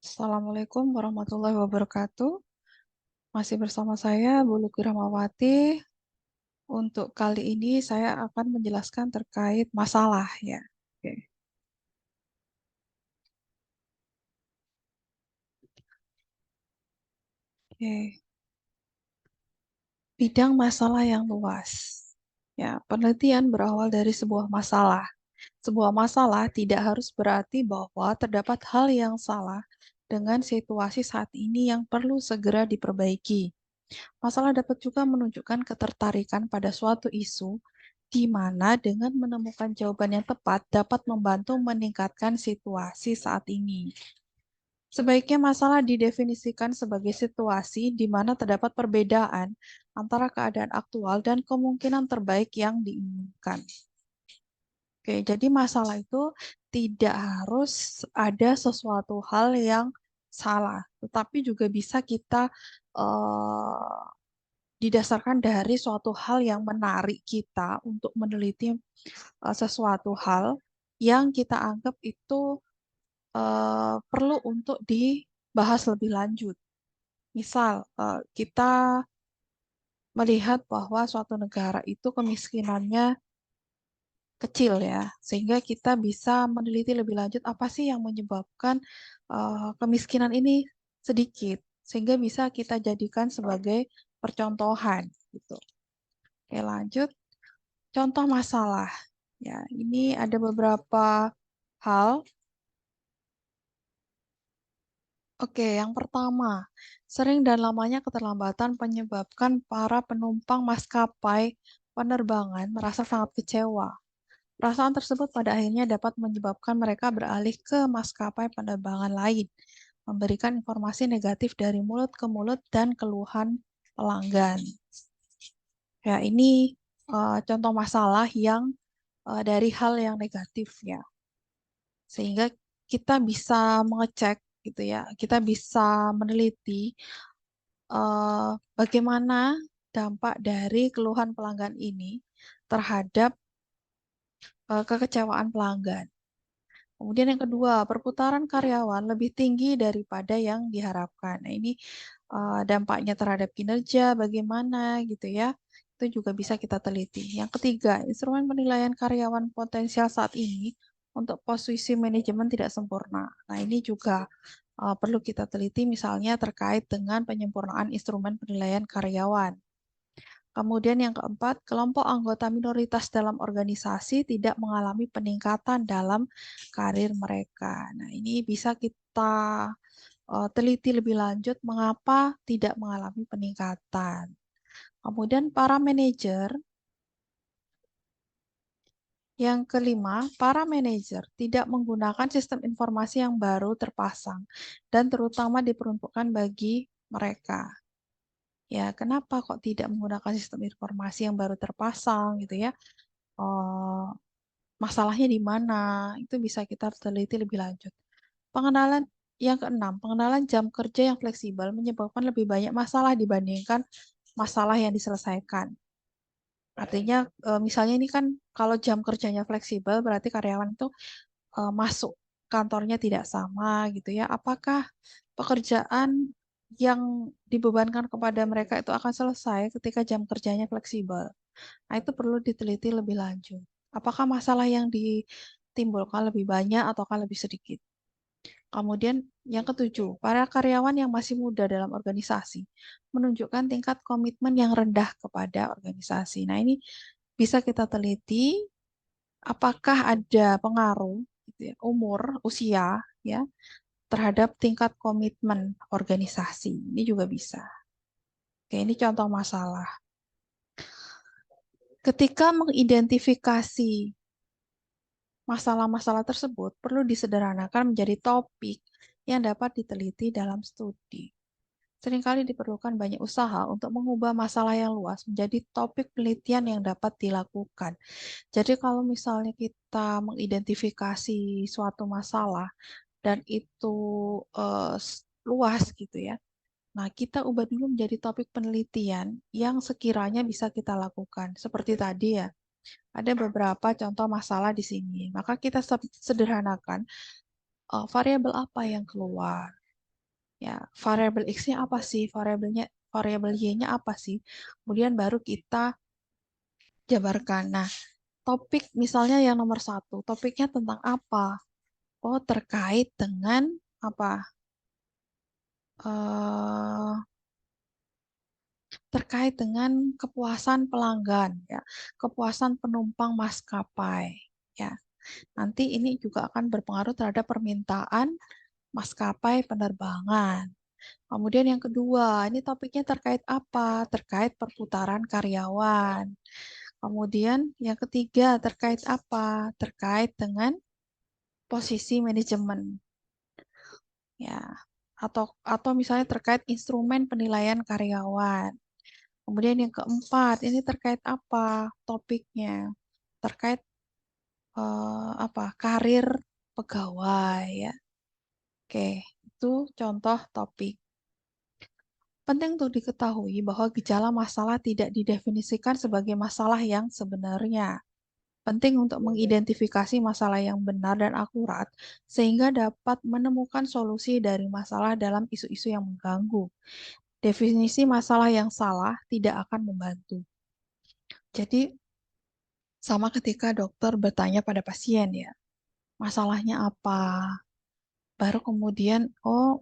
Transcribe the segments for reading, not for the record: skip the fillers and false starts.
Assalamualaikum warahmatullahi wabarakatuh. Masih bersama saya, Bu Luki Rahmawati. Untuk kali ini saya akan menjelaskan terkait masalah ya. Oke. Oke. Bidang masalah yang luas. Ya, penelitian berawal dari sebuah masalah. Sebuah masalah tidak harus berarti bahwa terdapat hal yang salah dengan situasi saat ini yang perlu segera diperbaiki. Masalah dapat juga menunjukkan ketertarikan pada suatu isu, di mana dengan menemukan jawaban yang tepat dapat membantu meningkatkan situasi saat ini. Sebaiknya masalah didefinisikan sebagai situasi di mana terdapat perbedaan antara keadaan aktual dan kemungkinan terbaik yang diinginkan. Oke, jadi masalah itu tidak harus ada sesuatu hal yang salah, tetapi juga bisa kita eh, didasarkan dari suatu hal yang menarik kita untuk meneliti sesuatu hal yang kita anggap itu perlu untuk dibahas lebih lanjut. Misal, kita melihat bahwa suatu negara itu kemiskinannya kecil ya, sehingga kita bisa meneliti lebih lanjut apa sih yang menyebabkan kemiskinan ini sedikit, sehingga bisa kita jadikan sebagai percontohan gitu. Oke, lanjut. Contoh masalah. Ya, ini ada beberapa hal. Oke, yang pertama, sering dan lamanya keterlambatan menyebabkan para penumpang maskapai penerbangan merasa sangat kecewa. Perasaan tersebut pada akhirnya dapat menyebabkan mereka beralih ke maskapai penerbangan lain, memberikan informasi negatif dari mulut ke mulut dan keluhan pelanggan. Ya, ini contoh masalah yang dari hal yang negatif ya. Sehingga kita bisa mengecek gitu ya, kita bisa meneliti bagaimana dampak dari keluhan pelanggan ini terhadap kekecewaan pelanggan. Kemudian yang kedua, perputaran karyawan lebih tinggi daripada yang diharapkan. Nah, ini dampaknya terhadap kinerja bagaimana gitu ya. Itu juga bisa kita teliti. Yang ketiga, instrumen penilaian karyawan potensial saat ini untuk posisi manajemen tidak sempurna. Nah, ini juga perlu kita teliti misalnya terkait dengan penyempurnaan instrumen penilaian karyawan. Kemudian yang keempat, kelompok anggota minoritas dalam organisasi tidak mengalami peningkatan dalam karir mereka. Nah, ini bisa kita teliti lebih lanjut mengapa tidak mengalami peningkatan. Kemudian para manajer, yang kelima, para manajer tidak menggunakan sistem informasi yang baru terpasang dan terutama diperuntukkan bagi mereka. Ya, kenapa kok tidak menggunakan sistem informasi yang baru terpasang gitu ya? Oh, masalahnya di mana? Itu bisa kita teliti lebih lanjut. Pengenalan yang keenam, pengenalan jam kerja yang fleksibel menyebabkan lebih banyak masalah dibandingkan masalah yang diselesaikan. Artinya, misalnya ini kan kalau jam kerjanya fleksibel, berarti karyawan itu masuk kantornya tidak sama gitu ya. Apakah pekerjaan yang dibebankan kepada mereka itu akan selesai ketika jam kerjanya fleksibel? Nah, itu perlu diteliti lebih lanjut. Apakah masalah yang ditimbulkan lebih banyak ataukah lebih sedikit? Kemudian yang ketujuh, para karyawan yang masih muda dalam organisasi menunjukkan tingkat komitmen yang rendah kepada organisasi. Nah, ini bisa kita teliti apakah ada pengaruh gitu ya, umur, usia ya terhadap tingkat komitmen organisasi. Ini juga bisa. Oke, ini contoh masalah. Ketika mengidentifikasi masalah-masalah tersebut perlu disederhanakan menjadi topik yang dapat diteliti dalam studi. Seringkali diperlukan banyak usaha untuk mengubah masalah yang luas menjadi topik penelitian yang dapat dilakukan. Jadi kalau misalnya kita mengidentifikasi suatu masalah dan itu luas gitu ya. Nah, kita ubah dulu menjadi topik penelitian yang sekiranya bisa kita lakukan. Seperti tadi ya, ada beberapa contoh masalah di sini. Maka kita sederhanakan variabel apa yang keluar. Ya, variabel X-nya apa sih? Variabel Y-nya apa sih? Kemudian baru kita jabarkan. Nah, topik misalnya yang nomor satu, topiknya tentang apa? Oh, terkait dengan apa? Eh, terkait dengan kepuasan pelanggan, ya, kepuasan penumpang maskapai. Ya, nanti ini juga akan berpengaruh terhadap permintaan maskapai penerbangan. Kemudian yang kedua, ini topiknya terkait apa? Terkait perputaran karyawan. Kemudian yang ketiga terkait apa? Terkait dengan posisi manajemen, ya. Atau misalnya terkait instrumen penilaian karyawan. Kemudian yang keempat, ini terkait apa? Topiknya terkait apa? Karir pegawai, ya. Oke, itu contoh topik. Penting untuk diketahui bahwa gejala masalah tidak didefinisikan sebagai masalah yang sebenarnya. Penting untuk mengidentifikasi masalah yang benar dan akurat sehingga dapat menemukan solusi dari masalah dalam isu-isu yang mengganggu. Definisi masalah yang salah tidak akan membantu. Jadi, sama ketika dokter bertanya pada pasien, ya, masalahnya apa? Baru kemudian, oh,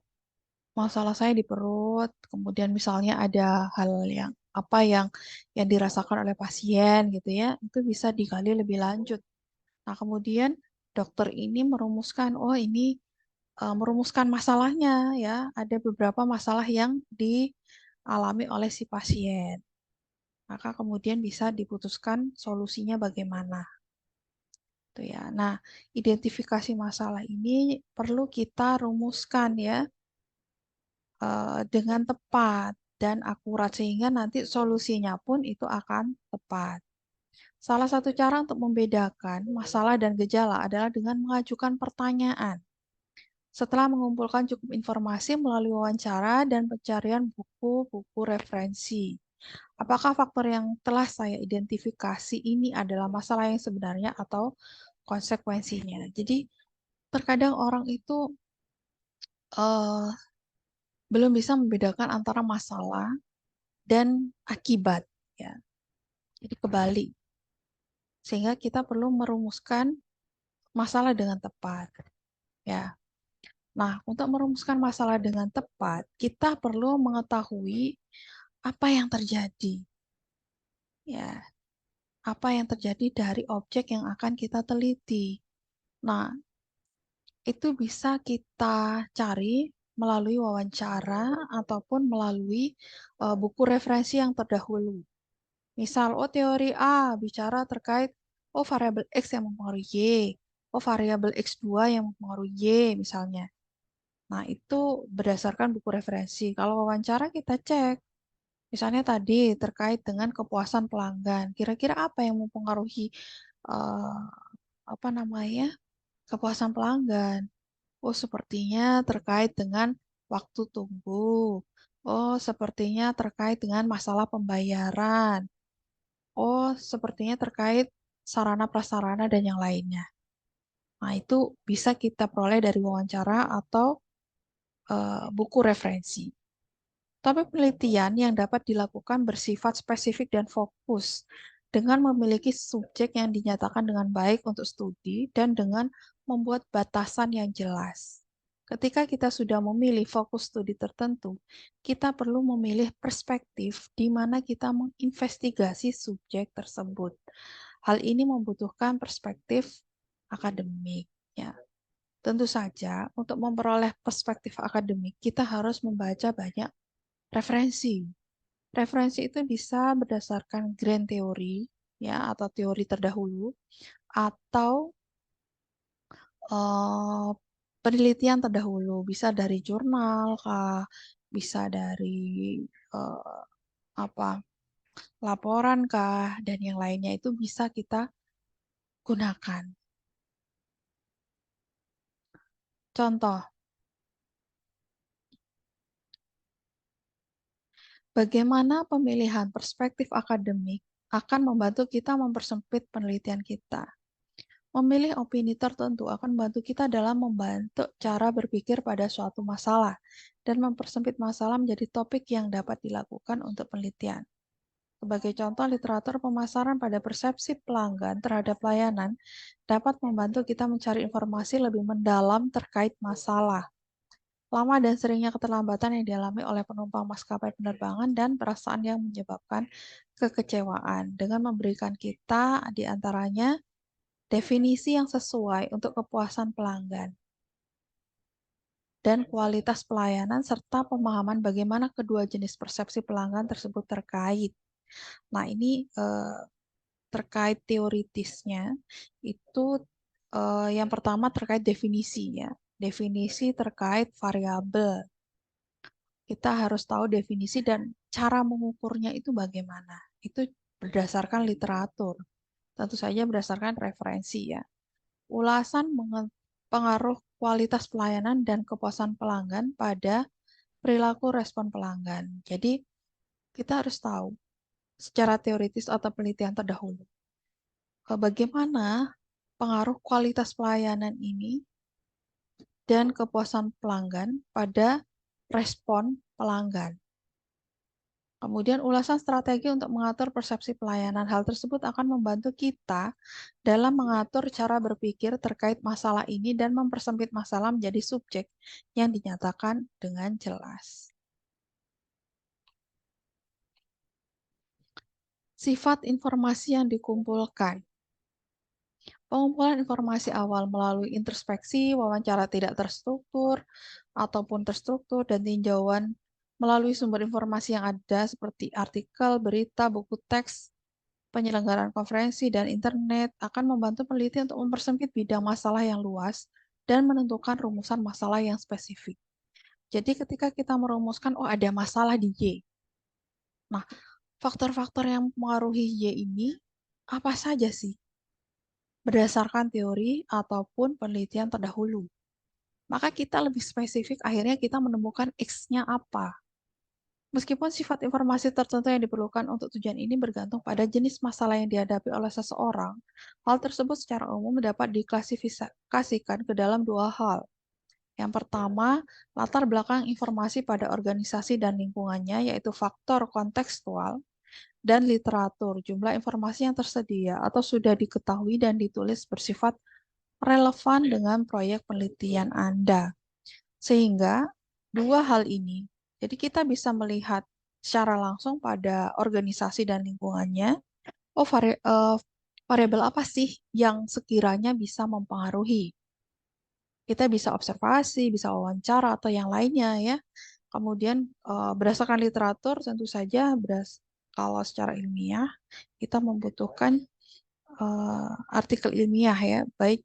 masalah saya di perut, kemudian misalnya ada hal yang apa yang dirasakan oleh pasien gitu ya, itu bisa digali lebih lanjut. Nah, kemudian dokter ini merumuskan, oh ini merumuskan masalahnya, ya, ada beberapa masalah yang dialami oleh si pasien. Maka kemudian bisa diputuskan solusinya bagaimana. Tuh ya. Nah, identifikasi masalah ini perlu kita rumuskan ya dengan tepat dan akurat sehingga nanti solusinya pun itu akan tepat. Salah satu cara untuk membedakan masalah dan gejala adalah dengan mengajukan pertanyaan. Setelah mengumpulkan cukup informasi melalui wawancara dan pencarian buku-buku referensi. Apakah faktor yang telah saya identifikasi ini adalah masalah yang sebenarnya atau konsekuensinya? Jadi, terkadang orang itu eh, belum bisa membedakan antara masalah dan akibat, ya. Jadi kebalik. Sehingga kita perlu merumuskan masalah dengan tepat, ya. Nah, untuk merumuskan masalah dengan tepat, kita perlu mengetahui apa yang terjadi, ya. Apa yang terjadi dari objek yang akan kita teliti. Nah, itu bisa kita cari melalui wawancara ataupun melalui buku referensi yang terdahulu. Misal, oh teori A bicara terkait oh variabel X yang mempengaruhi Y, oh variabel X2 yang mempengaruhi Y misalnya. Nah, itu berdasarkan buku referensi. Kalau wawancara kita cek, misalnya tadi terkait dengan kepuasan pelanggan, kira-kira apa yang mempengaruhi eh, apa namanya kepuasan pelanggan? Oh, sepertinya terkait dengan waktu tunggu. Oh, sepertinya terkait dengan masalah pembayaran. Oh, sepertinya terkait sarana prasarana dan yang lainnya. Nah, itu bisa kita peroleh dari wawancara atau buku referensi. Tapi penelitian yang dapat dilakukan bersifat spesifik dan fokus dengan memiliki subjek yang dinyatakan dengan baik untuk studi dan dengan membuat batasan yang jelas. Ketika kita sudah memilih fokus studi tertentu, kita perlu memilih perspektif di mana kita menginvestigasi subjek tersebut. Hal ini membutuhkan perspektif akademik. Ya. Tentu saja, untuk memperoleh perspektif akademik, kita harus membaca banyak referensi. Referensi itu bisa berdasarkan grand teori, ya, atau teori terdahulu, atau eh, penelitian terdahulu. Bisa dari jurnal, kah? Bisa dari eh, apa laporan, kah? Dan yang lainnya itu bisa kita gunakan. Contoh, bagaimana pemilihan perspektif akademik akan membantu kita mempersempit penelitian kita. Memilih opini tertentu akan membantu kita dalam membentuk cara berpikir pada suatu masalah dan mempersempit masalah menjadi topik yang dapat dilakukan untuk penelitian. Sebagai contoh, literatur pemasaran pada persepsi pelanggan terhadap layanan dapat membantu kita mencari informasi lebih mendalam terkait masalah. Lama dan seringnya keterlambatan yang dialami oleh penumpang maskapai penerbangan dan perasaan yang menyebabkan kekecewaan dengan memberikan kita di antaranya definisi yang sesuai untuk kepuasan pelanggan dan kualitas pelayanan serta pemahaman bagaimana kedua jenis persepsi pelanggan tersebut terkait. Nah, ini terkait teoritisnya itu yang pertama terkait definisinya. Definisi terkait variabel. Kita harus tahu definisi dan cara mengukurnya itu bagaimana. Itu berdasarkan literatur. Tentu saja berdasarkan referensi ya. Ulasan pengaruh kualitas pelayanan dan kepuasan pelanggan pada perilaku respon pelanggan. Jadi, kita harus tahu secara teoritis atau penelitian terdahulu bagaimana pengaruh kualitas pelayanan ini dan kepuasan pelanggan pada respon pelanggan. Kemudian ulasan strategi untuk mengatur persepsi pelayanan. Hal tersebut akan membantu kita dalam mengatur cara berpikir terkait masalah ini dan mempersempit masalah menjadi subjek yang dinyatakan dengan jelas. Sifat informasi yang dikumpulkan. Pengumpulan informasi awal melalui introspeksi, wawancara tidak terstruktur, ataupun terstruktur, dan tinjauan melalui sumber informasi yang ada seperti artikel, berita, buku teks, penyelenggaraan konferensi, dan internet akan membantu peneliti untuk mempersempit bidang masalah yang luas dan menentukan rumusan masalah yang spesifik. Jadi ketika kita merumuskan, oh ada masalah di Y. Nah, faktor-faktor yang mempengaruhi Y ini apa saja sih? Berdasarkan teori ataupun penelitian terdahulu. Maka kita lebih spesifik, akhirnya kita menemukan X-nya apa. Meskipun sifat informasi tertentu yang diperlukan untuk tujuan ini bergantung pada jenis masalah yang dihadapi oleh seseorang, hal tersebut secara umum dapat diklasifikasikan ke dalam dua hal. Yang pertama, latar belakang informasi pada organisasi dan lingkungannya, yaitu faktor kontekstual, dan literatur, jumlah informasi yang tersedia atau sudah diketahui dan ditulis bersifat relevan dengan proyek penelitian Anda. Sehingga dua hal ini, jadi kita bisa melihat secara langsung pada organisasi dan lingkungannya, oh variabel apa sih yang sekiranya bisa mempengaruhi. Kita bisa observasi, bisa wawancara, atau yang lainnya ya. Kemudian berdasarkan literatur tentu saja kalau secara ilmiah kita membutuhkan artikel ilmiah ya, baik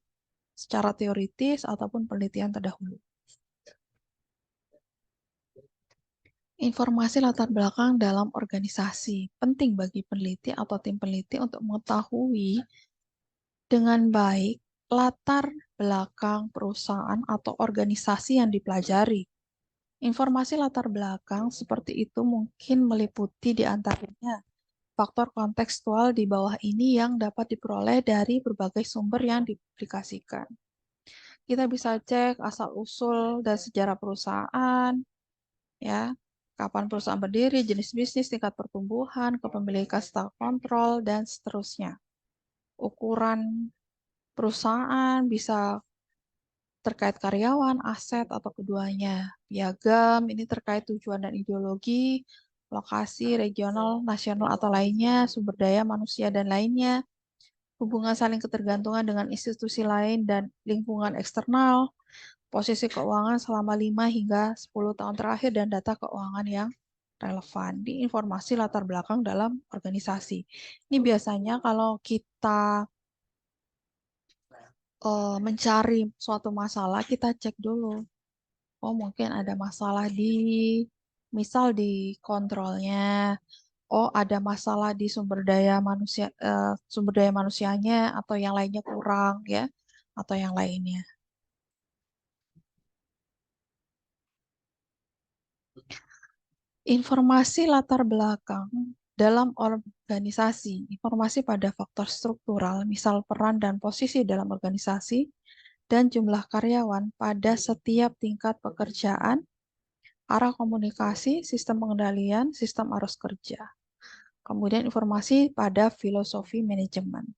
secara teoritis ataupun penelitian terdahulu. Informasi latar belakang dalam organisasi penting bagi peneliti atau tim peneliti untuk mengetahui dengan baik latar belakang perusahaan atau organisasi yang dipelajari. Informasi latar belakang seperti itu mungkin meliputi di antaranya faktor kontekstual di bawah ini yang dapat diperoleh dari berbagai sumber yang dipublikasikan. Kita bisa cek asal-usul dan sejarah perusahaan, ya, kapan perusahaan berdiri, jenis bisnis, tingkat pertumbuhan, kepemilikan staf kontrol, dan seterusnya. Ukuran perusahaan bisa terkait karyawan, aset, atau keduanya. Piagam, ini terkait tujuan dan ideologi, lokasi, regional, nasional, atau lainnya, sumber daya manusia, dan lainnya. Hubungan saling ketergantungan dengan institusi lain dan lingkungan eksternal, posisi keuangan selama 5 hingga 10 tahun terakhir, dan data keuangan yang relevan di informasi latar belakang dalam organisasi. Ini biasanya kalau kita mencari suatu masalah, kita cek dulu. Oh, mungkin ada masalah misal di kontrolnya. Oh, ada masalah di sumber daya manusianya, atau yang lainnya kurang ya, atau yang lainnya. Informasi latar belakang Dalam organisasi, informasi pada faktor struktural, misal peran dan posisi dalam organisasi, dan jumlah karyawan pada setiap tingkat pekerjaan, arah komunikasi, sistem pengendalian, sistem arus kerja. Kemudian informasi pada filosofi manajemen.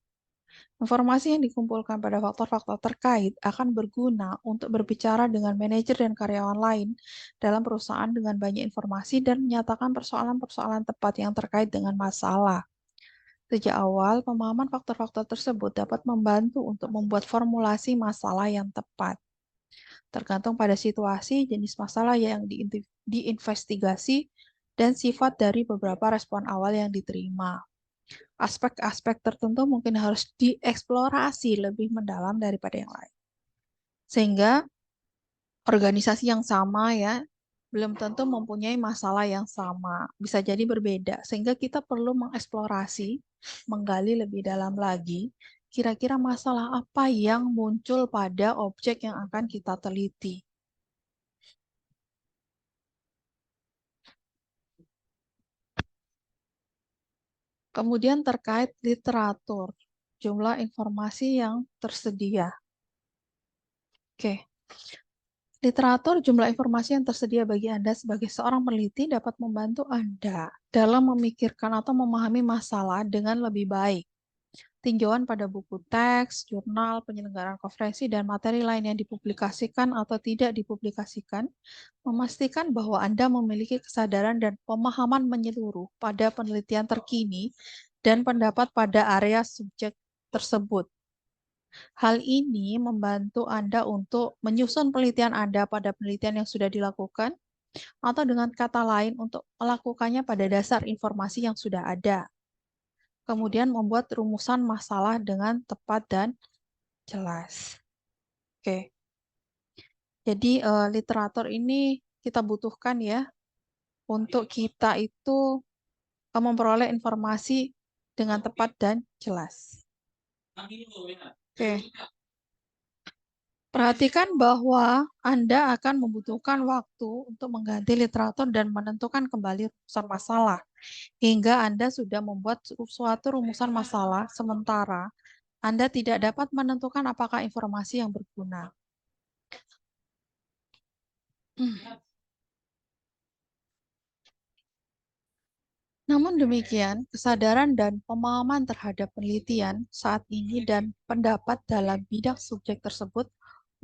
Informasi yang dikumpulkan pada faktor-faktor terkait akan berguna untuk berbicara dengan manajer dan karyawan lain dalam perusahaan dengan banyak informasi dan menyatakan persoalan-persoalan tepat yang terkait dengan masalah. Sejak awal, pemahaman faktor-faktor tersebut dapat membantu untuk membuat formulasi masalah yang tepat. Tergantung pada situasi, jenis masalah yang diinvestigasi, dan sifat dari beberapa respon awal yang diterima. Aspek-aspek tertentu mungkin harus dieksplorasi lebih mendalam daripada yang lain. Sehingga organisasi yang sama ya, belum tentu mempunyai masalah yang sama. Bisa jadi berbeda. Sehingga kita perlu mengeksplorasi, menggali lebih dalam lagi, kira-kira masalah apa yang muncul pada objek yang akan kita teliti. Kemudian terkait literatur, jumlah informasi yang tersedia. Oke. Literatur, jumlah informasi yang tersedia bagi Anda sebagai seorang peneliti dapat membantu Anda dalam memikirkan atau memahami masalah dengan lebih baik. Tinjauan pada buku teks, jurnal, penyelenggaraan konferensi, dan materi lain yang dipublikasikan atau tidak dipublikasikan memastikan bahwa Anda memiliki kesadaran dan pemahaman menyeluruh pada penelitian terkini dan pendapat pada area subjek tersebut. Hal ini membantu Anda untuk menyusun penelitian Anda pada penelitian yang sudah dilakukan, atau dengan kata lain untuk melakukannya pada dasar informasi yang sudah ada. Kemudian membuat rumusan masalah dengan tepat dan jelas. Oke. Jadi literatur ini kita butuhkan ya untuk kita itu memperoleh informasi dengan tepat dan jelas. Oke. Perhatikan bahwa Anda akan membutuhkan waktu untuk mengganti literatur dan menentukan kembali rumusan masalah, hingga Anda sudah membuat suatu rumusan masalah, sementara Anda tidak dapat menentukan apakah informasi yang berguna. Namun demikian, kesadaran dan pemahaman terhadap penelitian saat ini dan pendapat dalam bidang subjek tersebut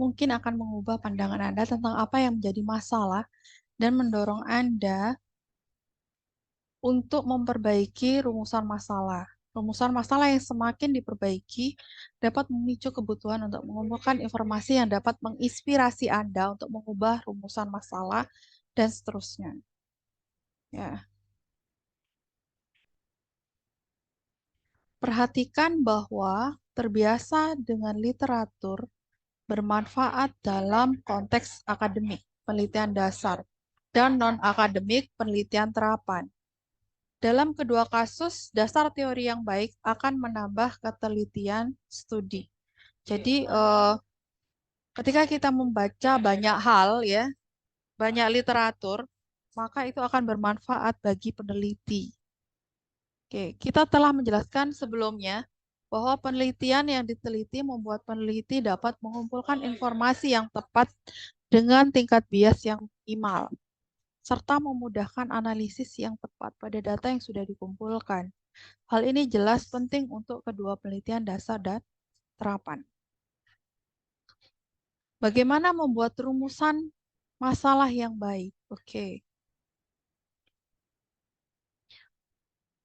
mungkin akan mengubah pandangan Anda tentang apa yang menjadi masalah dan mendorong Anda untuk memperbaiki rumusan masalah. Rumusan masalah yang semakin diperbaiki dapat memicu kebutuhan untuk mengumpulkan informasi yang dapat menginspirasi Anda untuk mengubah rumusan masalah dan seterusnya. Ya. Perhatikan bahwa terbiasa dengan literatur bermanfaat dalam konteks akademik, penelitian dasar, dan non-akademik, penelitian terapan. Dalam kedua kasus, dasar teori yang baik akan menambah ketelitian studi. Jadi, ketika kita membaca banyak hal, ya, banyak literatur, maka itu akan bermanfaat bagi peneliti. Oke, kita telah menjelaskan sebelumnya bahwa penelitian yang diteliti membuat peneliti dapat mengumpulkan informasi yang tepat dengan tingkat bias yang minimal, serta memudahkan analisis yang tepat pada data yang sudah dikumpulkan. Hal ini jelas penting untuk kedua penelitian dasar dan terapan. Bagaimana membuat rumusan masalah yang baik? Oke.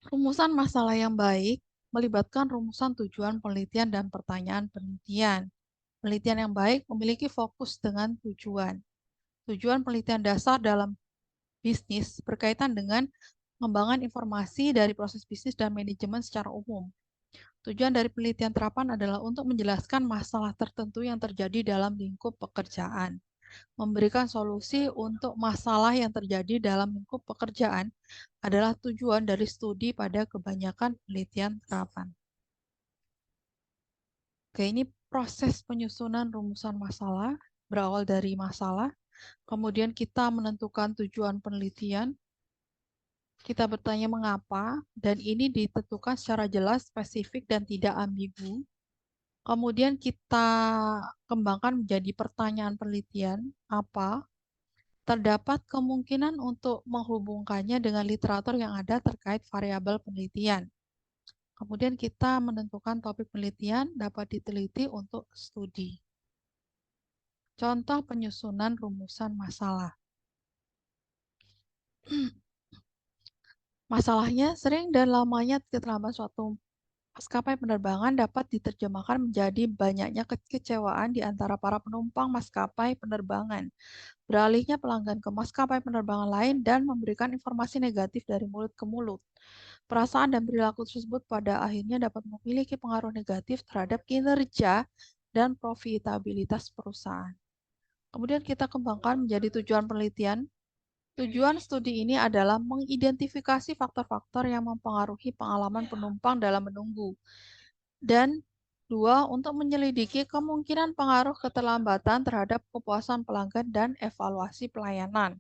Rumusan masalah yang baik melibatkan rumusan tujuan penelitian dan pertanyaan penelitian. Penelitian yang baik memiliki fokus dengan tujuan. Tujuan penelitian dasar dalam bisnis berkaitan dengan pengembangan informasi dari proses bisnis dan manajemen secara umum. Tujuan dari penelitian terapan adalah untuk menjelaskan masalah tertentu yang terjadi dalam lingkup pekerjaan, memberikan solusi untuk masalah yang terjadi dalam lingkup pekerjaan adalah tujuan dari studi pada kebanyakan penelitian terapan. Oke, ini proses penyusunan rumusan masalah, berawal dari masalah, kemudian kita menentukan tujuan penelitian, Kita bertanya mengapa, dan ini ditentukan secara jelas, spesifik, dan tidak ambigu. Kemudian kita kembangkan menjadi pertanyaan penelitian, apa? Terdapat kemungkinan untuk menghubungkannya dengan literatur yang ada terkait variabel penelitian. Kemudian kita menentukan topik penelitian dapat diteliti untuk studi. Contoh penyusunan rumusan masalah. Masalahnya, sering dan lamanya keterlambatan suatu maskapai penerbangan dapat diterjemahkan menjadi banyaknya kekecewaan di antara para penumpang maskapai penerbangan, beralihnya pelanggan ke maskapai penerbangan lain, dan memberikan informasi negatif dari mulut ke mulut. Perasaan dan perilaku tersebut pada akhirnya dapat memiliki pengaruh negatif terhadap kinerja dan profitabilitas perusahaan. Kemudian kita kembangkan menjadi tujuan penelitian. Tujuan studi ini adalah mengidentifikasi faktor-faktor yang mempengaruhi pengalaman penumpang dalam menunggu. Dan dua, untuk menyelidiki kemungkinan pengaruh keterlambatan terhadap kepuasan pelanggan dan evaluasi pelayanan.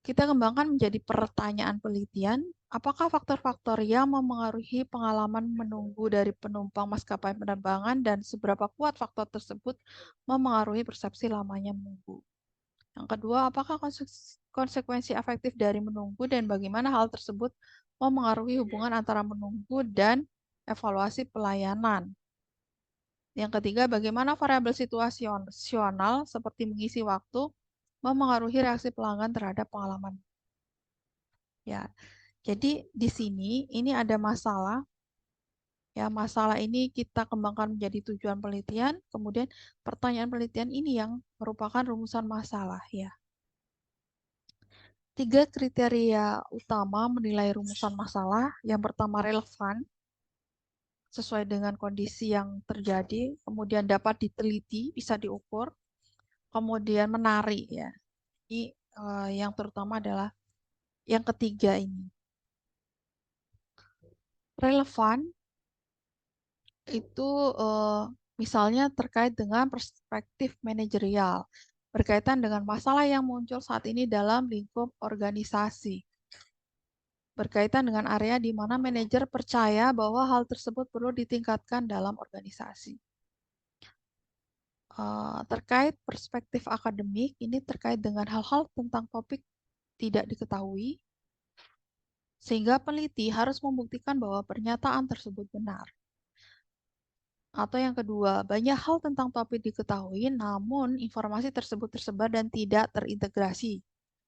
Kita kembangkan menjadi pertanyaan penelitian, apakah faktor-faktor yang memengaruhi pengalaman menunggu dari penumpang maskapai penerbangan dan seberapa kuat faktor tersebut memengaruhi persepsi lamanya menunggu. Yang kedua, apakah konsekuensi efektif dari menunggu dan bagaimana hal tersebut memengaruhi hubungan antara menunggu dan evaluasi pelayanan. Yang ketiga, bagaimana variabel situasional seperti mengisi waktu memengaruhi reaksi pelanggan terhadap pengalaman. Ya, jadi di sini ini ada masalah. Ya, masalah ini kita kembangkan menjadi tujuan penelitian, kemudian pertanyaan penelitian ini yang merupakan rumusan masalah ya. 3 kriteria utama menilai rumusan masalah. Yang pertama relevan, sesuai dengan kondisi yang terjadi, kemudian dapat diteliti, bisa diukur, kemudian menarik ya. Ini yang terutama adalah yang ketiga ini. Relevan itu misalnya terkait dengan perspektif manajerial, berkaitan dengan masalah yang muncul saat ini dalam lingkup organisasi. Berkaitan dengan area di mana manajer percaya bahwa hal tersebut perlu ditingkatkan dalam organisasi. Terkait perspektif akademik, ini terkait dengan hal-hal tentang topik tidak diketahui, sehingga peneliti harus membuktikan bahwa pernyataan tersebut benar. Atau yang kedua, banyak hal tentang topik diketahui, namun informasi tersebut tersebar dan tidak terintegrasi,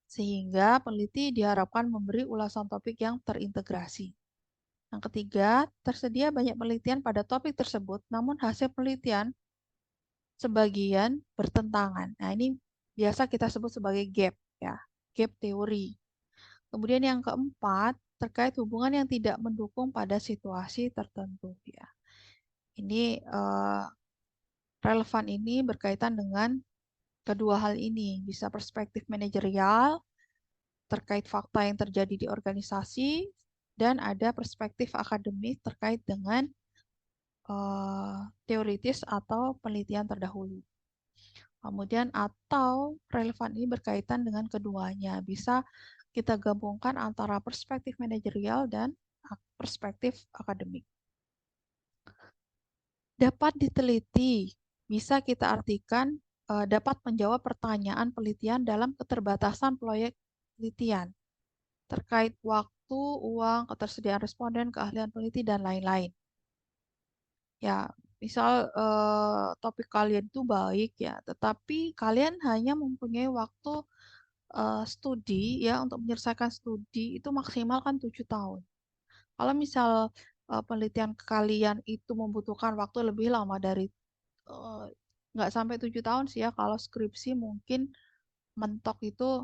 sehingga peneliti diharapkan memberi ulasan topik yang terintegrasi. Yang ketiga, tersedia banyak penelitian pada topik tersebut, namun hasil penelitian sebagian bertentangan. Nah, ini biasa kita sebut sebagai gap, ya, gap teori. Kemudian yang keempat, terkait hubungan yang tidak mendukung pada situasi tertentu, ya. Ini relevan ini berkaitan dengan kedua hal ini, bisa perspektif manajerial terkait fakta yang terjadi di organisasi, dan ada perspektif akademik terkait dengan teoritis atau penelitian terdahulu. Kemudian atau relevan ini berkaitan dengan keduanya. Bisa kita gabungkan antara perspektif manajerial dan perspektif akademik. Dapat diteliti, bisa kita artikan dapat menjawab pertanyaan penelitian dalam keterbatasan proyek penelitian terkait waktu, uang, ketersediaan responden, keahlian peneliti, dan lain-lain. Ya, misal topik kalian itu baik ya, tetapi kalian hanya mempunyai waktu studi ya untuk menyelesaikan studi itu maksimal kan 7 tahun. Kalau misal penelitian kalian itu membutuhkan waktu lebih lama dari nggak sampai 7 tahun sih ya, kalau skripsi mungkin mentok itu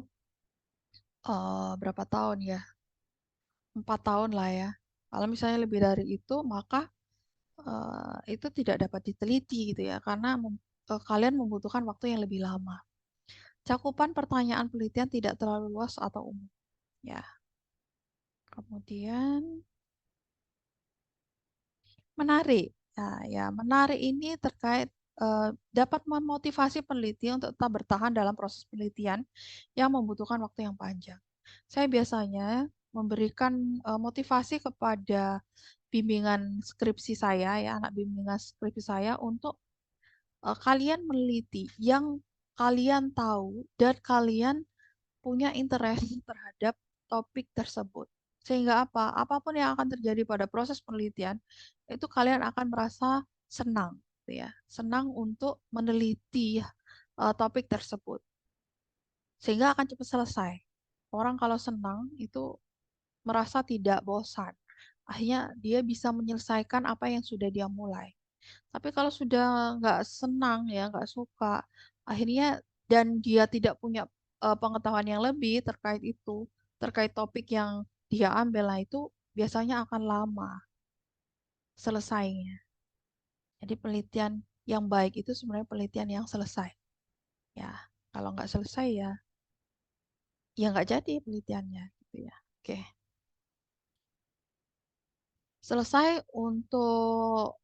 berapa tahun ya? 4 tahun lah ya. Kalau misalnya lebih dari itu, maka itu tidak dapat diteliti gitu ya, karena kalian membutuhkan waktu yang lebih lama. Cakupan pertanyaan penelitian tidak terlalu luas atau umum. Ya. Kemudian menarik. Nah, ya, menarik ini terkait dapat memotivasi peneliti untuk tetap bertahan dalam proses penelitian yang membutuhkan waktu yang panjang. Saya biasanya memberikan motivasi kepada bimbingan skripsi saya, ya, anak bimbingan skripsi saya untuk kalian meneliti yang kalian tahu dan kalian punya interest terhadap topik tersebut. Sehingga apa? Apapun yang akan terjadi pada proses penelitian, itu kalian akan merasa senang, gitu ya. Senang untuk meneliti topik tersebut. Sehingga akan cepat selesai. Orang kalau senang itu merasa tidak bosan. Akhirnya dia bisa menyelesaikan apa yang sudah dia mulai. Tapi kalau sudah nggak senang ya, nggak suka, akhirnya dan dia tidak punya pengetahuan yang lebih terkait itu, terkait topik yang dia ambil, lah itu biasanya akan lama selesainya. Jadi penelitian yang baik itu sebenarnya penelitian yang selesai. Ya, kalau nggak selesai ya, ya nggak jadi penelitiannya, gitu ya. Oke, selesai untuk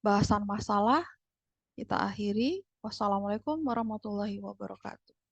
bahasan masalah. Kita akhiri. Wassalamualaikum warahmatullahi wabarakatuh.